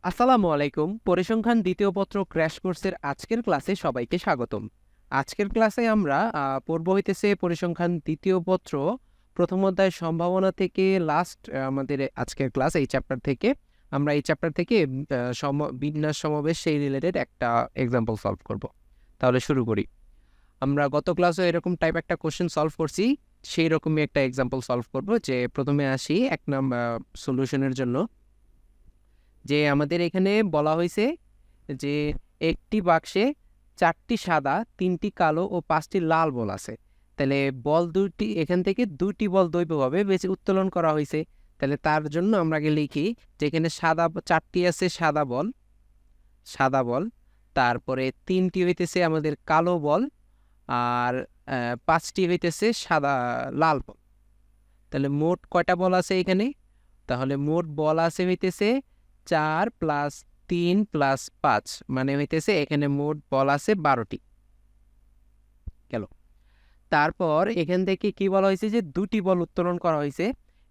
আসসালামু আলাইকুম। পরিসংখ্যান দ্বিতীয় পত্র ক্র্যাশ কোর্সের আজকের ক্লাসে সবাইকে স্বাগতম। আজকের ক্লাসে আমরা পড়ব হইতেছে পরিসংখ্যান দ্বিতীয় পত্র প্রথম অধ্যায় সম্ভাবনা থেকে লাস্ট আমাদের আজকের ক্লাস এই চ্যাপ্টার থেকে আমরা এই চ্যাপ্টার থেকে বিন্যাস সমাবেশ সেই রিলেটেড একটা এক্সাম্পল সলভ করব। তাহলে শুরু করি। আমরা গত ক্লাসে এরকম টাইপ একটা কোশ্চেন সলভ করছি, সেই রকমই একটা এক্সাম্পল সলভ করব। যে প্রথমে আসি এক নাম্বার সলিউশনের জন্য। যে আমাদের এখানে বলা হয়েছে যে একটি বাক্সে 4টি সাদা, 3টি কালো ও 5টি লাল বল আছে। তাহলে বল দুটি এখান থেকে 2টি বল দৈবভাবে বেশি উত্তোলন করা হয়েছে। তাহলে তার জন্য আমরা আগে লিখি যে এখানে 4টি আছে সাদা বল, তারপরে 3টি হইতেছে আমাদের কালো বল, আর 5টি হইতেছে লাল বল। তাহলে মোট কয়টা বল আছে এখানে? তাহলে মোট বল আছে হইতেছে 4 + 3 + 5, মানে হইতেছে এখানে মোট বল আছে 12টি। গেল। তারপর এখান থেকে কি বলা হয়েছে যে 2টি বল উত্তোলন করা হয়েছে।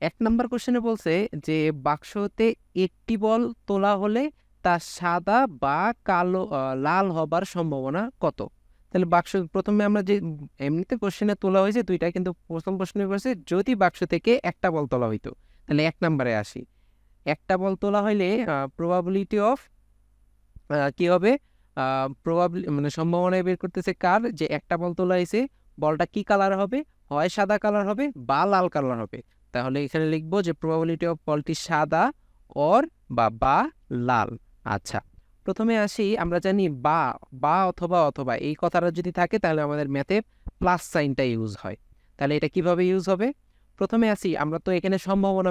1 নাম্বার কোশ্চেনে বলছে যে বাক্সতে একটি বল তোলা হলে তা সাদা বা কালো লাল হবার সম্ভাবনা কত? তাহলে বাক্স প্রথমে আমরা যে এমনিতে কোশ্চেনে তোলা হয়েছে 2টা, কিন্তু প্রথম প্রশ্নে করেছে যদি বাক্স থেকে একটা বল তোলা হইতো। তাহলে 1 নাম্বারে আসি। একটা বল তোলা হইলে প্রবাবিলিটি অফ কি হবে? মানে সম্ভাবনা বের করতেছে কার, যে একটা বল তোলা হয়েছে, বলটা কি কালার হবে? হয় সাদা কালার হবে বা লাল কালার হবে। তাহলে এখানে লিখবো যে প্রবাবিলিটি অফ বলটি সাদা অর বা লাল। আচ্ছা, প্রথমে আসি। আমরা জানি বা বা অথবা অথবা এই কথাটা যদি থাকে তাহলে আমাদের ম্যাথে প্লাস সাইনটা ইউজ হয়। তাহলে এটা কিভাবে ইউজ হবে? প্রথমে আসি, আমরা তো এখানে সম্ভাবনা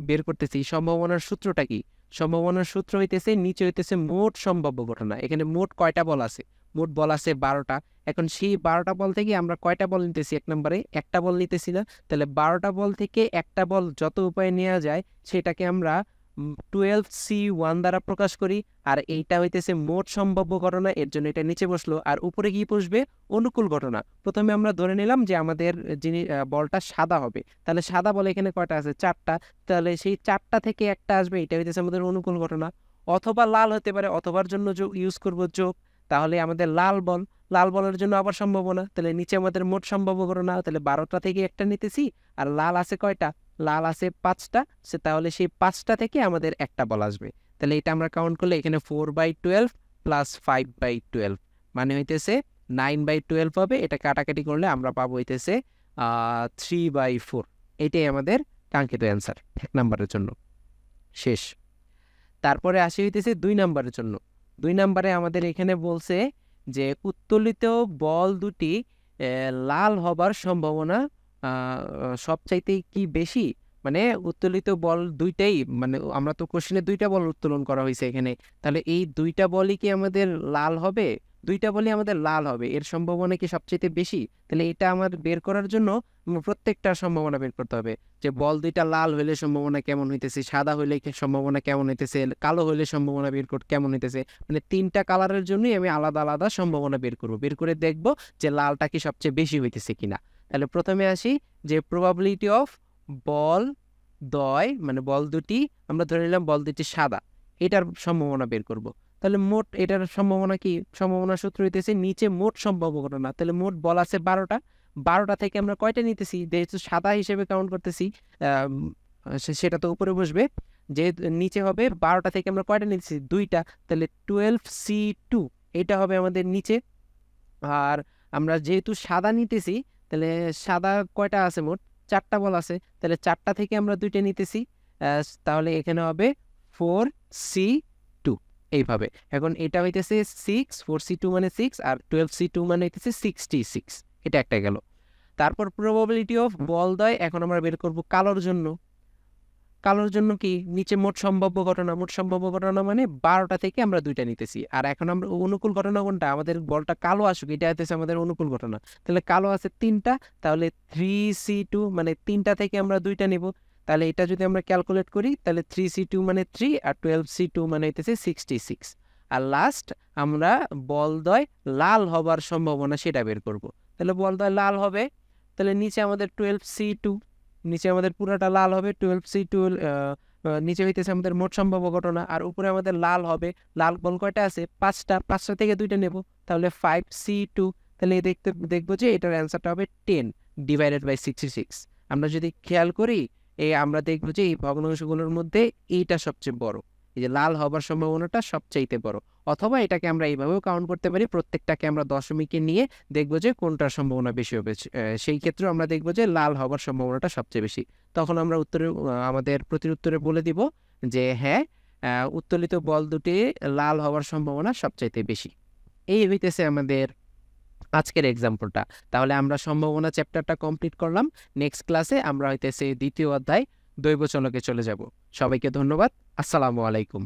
বের করতেছি। সম্ভাবনার সূত্রটা কি? সম্ভাবনার সূত্র হইতেছে নিচে হইতেছে মোট সম্ভাব্য ঘটনা। এখানে মোট কয়টা বল আছে? মোট বল আছে 12টা। এখন সেই 12টা বল থেকে আমরা কয়টা বল নিতেছি? 1 নম্বরে একটা বল নিতেছি না? তাহলে 12টা বল থেকে একটা বল যত উপায়ে নেওয়া যায় সেটাকে আমরা 12C1 দ্বারা প্রকাশ করি। আর এইটা হইতেছে মোট সম্ভাব্য ঘটনা, এর জন্য এটা নিচে বসলো। আর উপরে কি বসবে? অনুকূল ঘটনা। প্রথমে আমরা ধরে নিলাম যে আমাদের বলটা সাদা হবে। তাহলে সাদা বল এখানে কয়টা আছে? 4টা। তাহলে সেই 4টা থেকে একটা আসবে, এটা হইতেছে আমাদের অনুকূল ঘটনা। অথবা লাল হতে পারে, অথবার জন্য ইউজ করব যোগ। তাহলে আমাদের লাল বলের জন্য আবার সম্ভাবনা। তাহলে নিচে আমাদের মোট সম্ভাব্য ঘটনা। তাহলে 12টা থেকে একটা নিতেছি। আর লাল আছে কয়টা? লাল আছে 5টা। তাহলে সেই 5টা থেকে আমাদের একটা বল আসবে। তাহলে এটা আমরা কাউন্ট করলে এখানে 4/12 + 5/12, মানে হইতেছে 9/12 হবে। এটা কাটাকাটি করলে আমরা পাবো হইতেছে 3/4। এটাই আমাদের কাঙ্ক্ষিত অ্যান্সার 1 নাম্বারের জন্য। শেষ। তারপরে আসি হইতেছে 2 নাম্বারের জন্য। 2 নাম্বারে আমাদের এখানে বলছে যে উত্তোলিত বল দুটি লাল হবার সম্ভাবনা সবচাইতে কি বেশি? মানে উত্তোলিত বল দুইটাই, মানে আমরা তো কোশ্চেনে 2টা বল উত্তোলন করা হয়েছে এখানে। তাহলে এই 2টা বলই কি আমাদের লাল হবে? 2টা বলই আমাদের লাল হবে, এর সম্ভাবনা কি সবচাইতে বেশি? তাহলে এটা আমার বের করার জন্য প্রত্যেকটা সম্ভাবনা বের করতে হবে। যে বল 2টা লাল হইলে সম্ভাবনা কেমন হইতেছে, সাদা হইলে সম্ভাবনা কেমন হইতেছে, কালো হইলে সম্ভাবনা কেমন হইতেছে। মানে 3টা কালারের জন্যই আমি আলাদা আলাদা সম্ভাবনা বের করব। বের করে দেখব যে লালটা কি সবচেয়ে বেশি হইতেছে কিনা। তাহলে প্রথমে আসি যে প্রবাবিলিটি অফ বল দ্বয়, মানে বল দুটি, আমরা ধরে নিলাম বল দুটি সাদা, এটার সম্ভাবনা বের করব। তাহলে মোট এটার সম্ভাবনা কি? সম্ভাবনার সূত্র হইতেছে নিচে মোট সম্ভাব্য ঘটনা। তাহলে মোট বল আছে 12টা। 12টা থেকে আমরা কয়টা নিতেছি? যেহেতু সাদা হিসেবে কাউন্ট করতেছি, সেটা তো উপরে বসবে। যে নিচে হবে 12টা থেকে আমরা কয়টা নিতেছি? 2টা। তাহলে 12C2 এটা হবে আমাদের নিচে। আর আমরা যেহেতু সাদা নিতেছি, তাহলে সাদা কয়টা আছে? মোট 4টা বল আছে। তাহলে 4টা থেকে আমরা 2টা নিতেছি। তাহলে এখানে হবে 4C2 এইভাবে। এখন এটা হইতেছে 6, 4C2 মানে 6, আর 12C2 মানে হইতেছে 66। এটা একটা গেল। তারপর প্রবাবিলিটি অফ বলদ্বয় এখন আমরা বের করব কালোর জন্য। কালোর জন্য কি? নিচে মোট সম্ভাব্য ঘটনা। মোট সম্ভাব্য ঘটনা মানে 12টা থেকে আমরা 2টা নিতেছি। আর এখন আমরা অনুকূল ঘটনা কোনটা? আমাদের বলটা কালো আসুক, এটা হচ্ছে আমাদের অনুকূল ঘটনা। তাহলে কালো আছে 3টা। তাহলে 3C2 মানে 3টা থেকে আমরা 2টা নিব। তাহলে এটা যদি আমরা ক্যালকুলেট করি তাহলে 3C2 মানে 3, আর 12C2 মানে হইতেছে 66। আর লাস্ট আমরা বলদ্বয় লাল হবার সম্ভাবনা সেটা বের করব। তাহলে বলদ্বয় লাল হবে, তাহলে নিচে আমাদের 12C2, নিচে আমাদের পুরাটা লাল হবে। 12C2 নিচে হইতেছে আমাদের মোট সম্ভাব্য ঘটনা, আর উপরে আমাদের লাল হবে। লাল বল কয়টা আছে? 5টা। 5টা থেকে 2টা নেব, তাহলে 5C2। তাহলে দেখবো যে এটার অ্যান্সারটা হবে 10 ডিভাইডেড বাই 66। আমরা যদি খেয়াল করি, আমরা দেখবো যে এই ভগ্নাংশগুলোর মধ্যে এইটা সবচেয়ে বড়, এই যে লাল হবার সম্ভাবনাটা সবচাইতে বড়। অথবা এটাকে আমরা এইভাবেও কাউন্ট করতে পারি, প্রত্যেকটাকে আমরা দশমিকে নিয়ে দেখবো যে কোনটার সম্ভাবনা বেশি হবে। সেই ক্ষেত্রে আমরা দেখবো যে লাল হবার সম্ভাবনাটা সবচেয়ে বেশি। তখন আমরা আমাদের প্রতিউত্তরে বলে দিব যে হ্যাঁ, উত্তোলিত বল দুটি লাল হওয়ার সম্ভাবনা সবচাইতে বেশি। এই হইতেছে আমাদের আজকের এক্সাম্পলটা। তাহলে আমরা সম্ভাবনা চ্যাপ্টারটা কমপ্লিট করলাম। নেক্সট ক্লাসে আমরা হইতেছে দ্বিতীয় অধ্যায় দৈব চলকে চলে যাব। সবাইকে ধন্যবাদ। আসসালামু আলাইকুম।